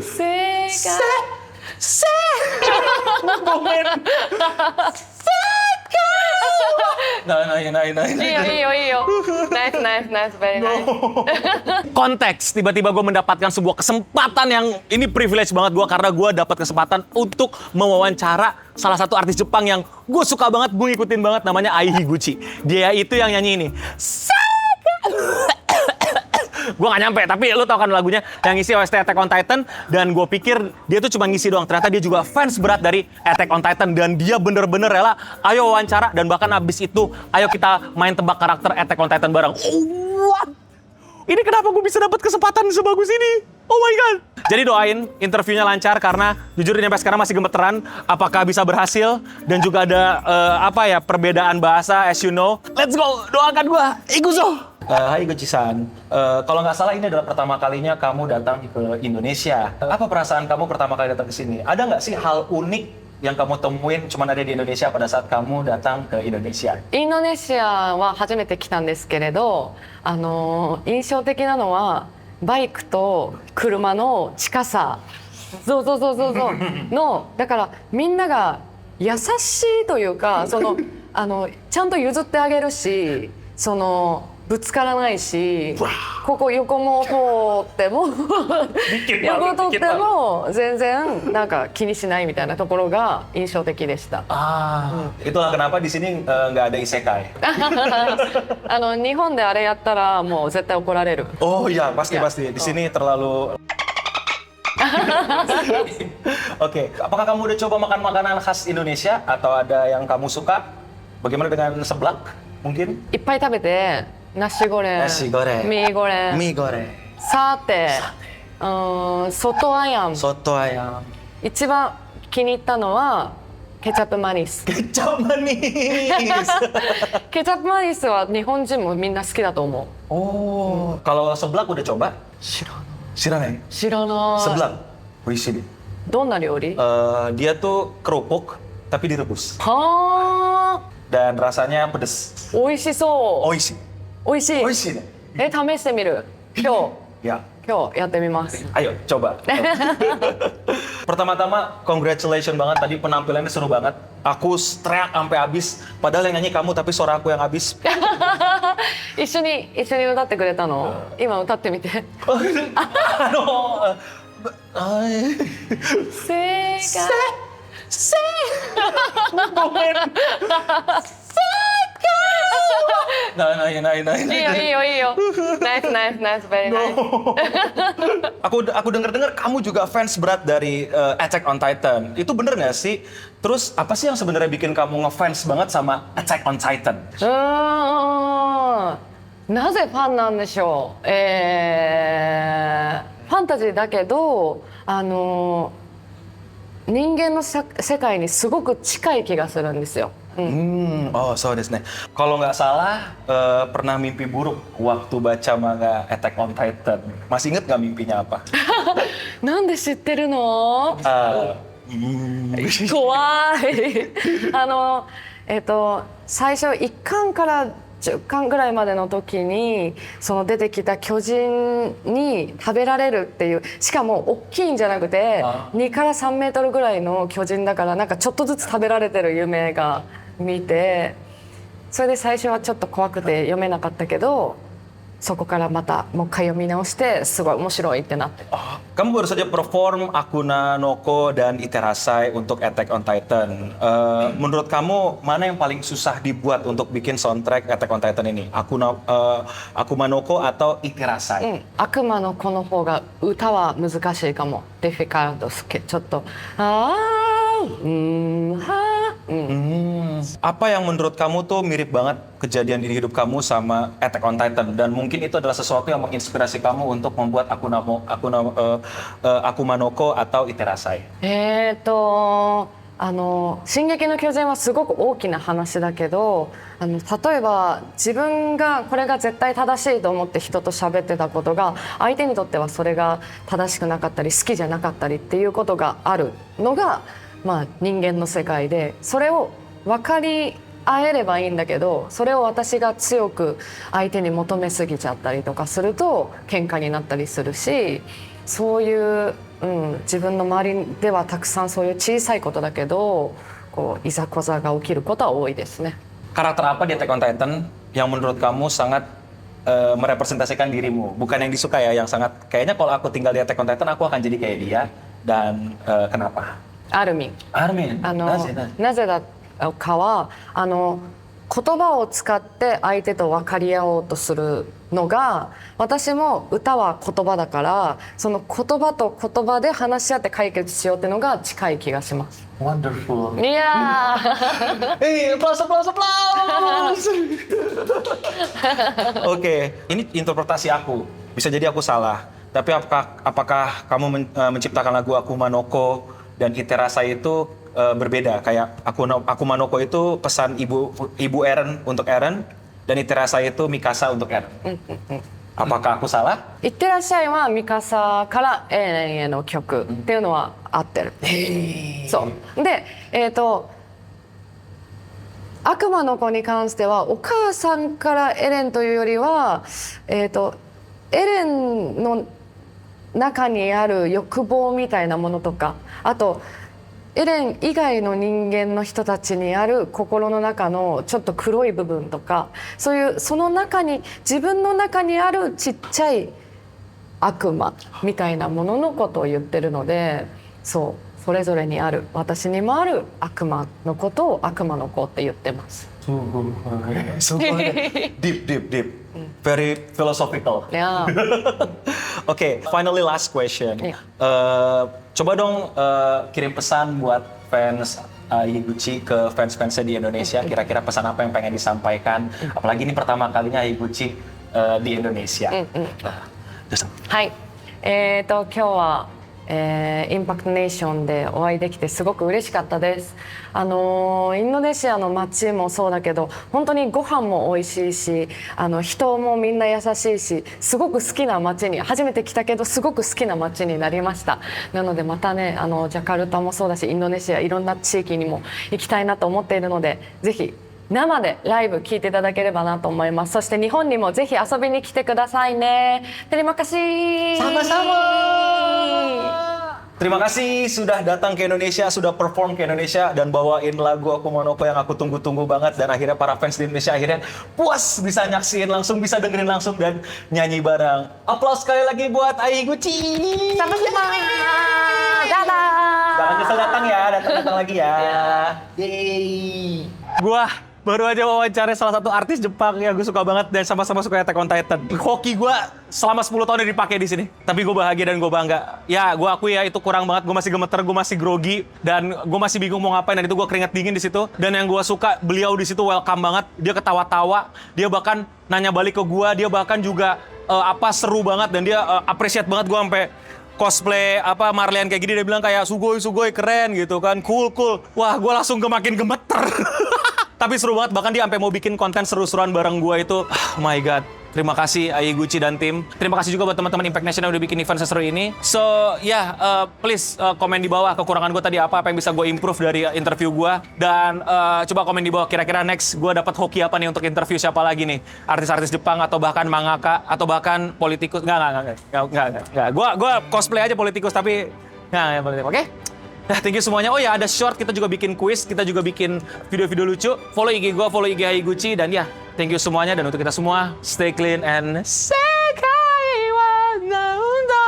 Iyo. Nice, very nice. Konteks, tiba-tiba gue mendapatkan sebuah kesempatan yang ini privilege banget gue karena gue dapat kesempatan untuk mewawancara salah satu artis Jepang yang gue suka banget, gue ngikutin banget, namanya Ai Higuchi. Dia itu yang nyanyi ini. Gue gak nyampe, tapi lu tau kan lagunya yang ngisi OST Attack on Titan, dan gue pikir dia tuh cuma ngisi doang. Ternyata dia juga fans berat dari Attack on Titan, dan dia bener-bener rela, ayo wawancara, dan bahkan abis itu, ayo kita main tebak karakter Attack on Titan bareng. Oh, what? Ini kenapa gue bisa dapat kesempatan sebagus ini? Oh my God. Jadi doain interviewnya lancar, karena jujur ini sampai sekarang masih gemeteran. Apakah bisa berhasil? Dan juga ada perbedaan bahasa, as you know. Let's go, doakan gue. Iguzo. Hai Guchi-san, kalau nggak salah ini adalah pertama kalinya kamu datang ke Indonesia. Apa perasaan kamu pertama kali datang ke sini? Ada nggak sih hal unik yang kamu temuin cuman ada di Indonesia pada saat kamu datang ke Indonesia? インドネシアは初めて来たんですけれど、印象的なのはバイクと車の近さ、そうの、だからみんなが優しいというか、ちゃんと譲ってあげるし、ぶつからないし、ここ横も通っても横通っても全然なんか気にしないみたいなところが印象的でした。Itulah kenapa di sini nggak ada isekai. 日本であれやったらもう絶対怒られる。 Oh iya, pasti. Di sini terlalu. Oke, apakah kamu udah coba makan makanan khas Indonesia atau ada yang kamu suka? Bagaimana dengan seblak? Mungkin? いっぱい食べて、ナシゴレン、ミーゴレン、サーテ、外アヤン。一番気に入ったのはケチャップマニス。ケチャップマニスは日本人もみんな好きだと思う。Kalau seblak udah coba? 知らない。Seblak, oishii. どんな料理？ Dia tuh kerupuk tapi direbus. はあ。 Dan rasanya pedes. 美味しそう。美味しい。美味しい。美味しいね。試してみる。今日やってみます。 Ayo coba. Pertama-tama congratulations banget, tadi penampilannya seru banget. Aku teriak sampai habis, padahal yang nyanyi kamu tapi suara aku yang habis. 一緒に歌ってくれたの？今歌ってみて。正解。Iyo. Nice, very nice. Aku dengar kamu juga fans berat dari Attack on Titan. Itu bener nggak sih? Terus apa sih yang sebenarnya bikin kamu ngefans banget sama Attack on Titan? なぜファンなんでしょう。ファンタジーだけど、人間の世界にすごく近い気がするんですよ。Oh, so desu ne. Kalau nggak salah, pernah mimpi buruk waktu baca manga Attack on Titan. Masih inget nggak mimpinya apa? なんで知ってるの？怖い。最初1巻から10巻ぐらいまでの時に出てきた巨人に食べられるっていう、しかも大きいんじゃなくて2から3メートルぐらいの巨人だから、なんかちょっとずつ食べられてる夢が見て、それで最初はちょっと怖くて読めなかったけど、そこからまたもう一回読み直してすごい面白いってなって。 Kamu baru saja perform Akuna no Ko dan Iterasai untuk Attack on Titan. Menurut kamu mana yang paling susah dibuat untuk bikin soundtrack Attack on Titan ini? Akuma no Ko atau Iterasai? 悪魔の子の方が歌は難しいかも。ディフィカルトちょっとApa yang menurut kamu tuh mirip banget kejadian di hidup kamu sama Attack on Titan, dan mungkin itu adalah sesuatu yang menginspirasi kamu untuk membuat Akuma no Ko atau Iterasai? 進撃の巨人はすごく大きな話だけど、例えば自分がこれが絶対正しいと思って人と喋ってたことが相手にとってはそれが正しくなかったり好きじゃなかったりっていうことがあるのが、人間の世界で、それを分かり合えればいいんだけど、それを私が強く相手に求めすぎちゃったりとかすると喧嘩になったりするし、そういう自分の周りではたくさんそういう小さいことだけどこういざこざが起きることは多いですね。 Karakter apa di Attack on Titan yang menurut kamu sangat merepresentasikan dirimu? Bukan yang disuka ya, yang sangat kayaknya kalau aku tinggal di Attack on Titan aku akan jadi kayak dia. Dan kenapa? Armin. Armin. なぜだかは言葉を使って相手と分かり合おうとするのが私も歌は言葉だからその言葉と言葉で話し合って解決しようっていうのが近い気がします。 Wonderful. いやー Hey, applause. Oke, ini interpretasi aku. Bisa jadi aku salah. Tapi apakah kamu menciptakan lagu Akuma no Ko dan Iterasa itu berbeda? Kayak Akuma no Ko itu pesan ibu Eren untuk Eren dan Iterasa itu Mikasa untuk Eren. Apakah aku salah? いってらっしゃいはミカサからエレンへの曲っていうのは合ってる。そうで悪魔の子に関してはお母さんからエレンというよりはエレンの中にある欲望みたいなものとかあとエレン以外の人間の人たちにある心の中のちょっと黒い部分とかそういうその中に自分の中にあるちっちゃい悪魔みたいなもののことを言ってるのでそうそれぞれにある私にもある悪魔のことを悪魔の子って言ってます。すごいdeep very philosophical. Ya. Oke, finally last question. Iya. Coba dong kirim pesan buat fans Higuchi ke fans-fansnya di Indonesia. Kira-kira pesan apa yang pengen disampaikan? Apalagi ini pertama kalinya Higuchi di Indonesia. はい、今日は、インパクトネーションでお会いできてすごく嬉しかったです。インドネシアの街もそうだけど本当にご飯も美味しいし人もみんな優しいしすごく好きな街に初めて来たけどすごく好きな街になりました。なのでまたねジャカルタもそうだしインドネシアいろんな地域にも行きたいなと思っているのでぜひ生でライブ聞いていただければなと思います。そして日本にもぜひ遊びに来てくださいね。Terima kasih. Sama-sama. Terima kasih sudah datang ke Indonesia, sudah perform ke Indonesia dan bawain lagu Akuma no Ko yang aku tunggu-tunggu banget dan akhirnya para fans di Indonesia akhirnya puas bisa nyaksiin langsung, bisa dengerin langsung dan nyanyi bareng. Aplaus sekali lagi buat Higuchi. Sama-sama. Dadah. Jangan nyesel datang ya, datang lagi ya. Yeay. Gua baru aja wawancara salah satu artis Jepang yang gue suka banget dan sama-sama suka Attack on Titan. Hoki gue selama 10 tahun udah dipakai di sini. Tapi gue bahagia dan gue bangga. Ya, gue akui ya itu kurang banget. Gue masih gemeter, gue masih grogi dan gue masih bingung mau ngapain. Dan itu gue keringat dingin di situ. Dan yang gue suka beliau di situ welcome banget. Dia ketawa-tawa. Dia bahkan nanya balik ke gue. Dia bahkan juga seru banget dan dia appreciate banget gue sampai cosplay Marlian kayak gini. Dia bilang kayak sugoi keren gitu kan, cool. Wah, gue langsung makin gemeter. Tapi seru banget, bahkan dia sampai mau bikin konten seru-seruan bareng gue itu. Oh my god. Terima kasih Higuchi dan tim. Terima kasih juga buat teman-teman Impact Nation yang udah bikin event seseru ini. So, please komen di bawah kekurangan gue tadi apa yang bisa gue improve dari interview gue. Dan coba komen di bawah kira-kira next gue dapat hoki apa nih untuk interview siapa lagi nih. Artis-artis Jepang atau bahkan mangaka atau bahkan politikus. Enggak. Gue cosplay aja politikus tapi enggak politikus. Oke? Nah, thank you semuanya. Oh ya, ada short, kita juga bikin quiz, kita juga bikin video-video lucu. Follow IG gue, follow IG Higuchi, dan ya, thank you semuanya. Dan untuk kita semua, stay clean and sekai wa naunda.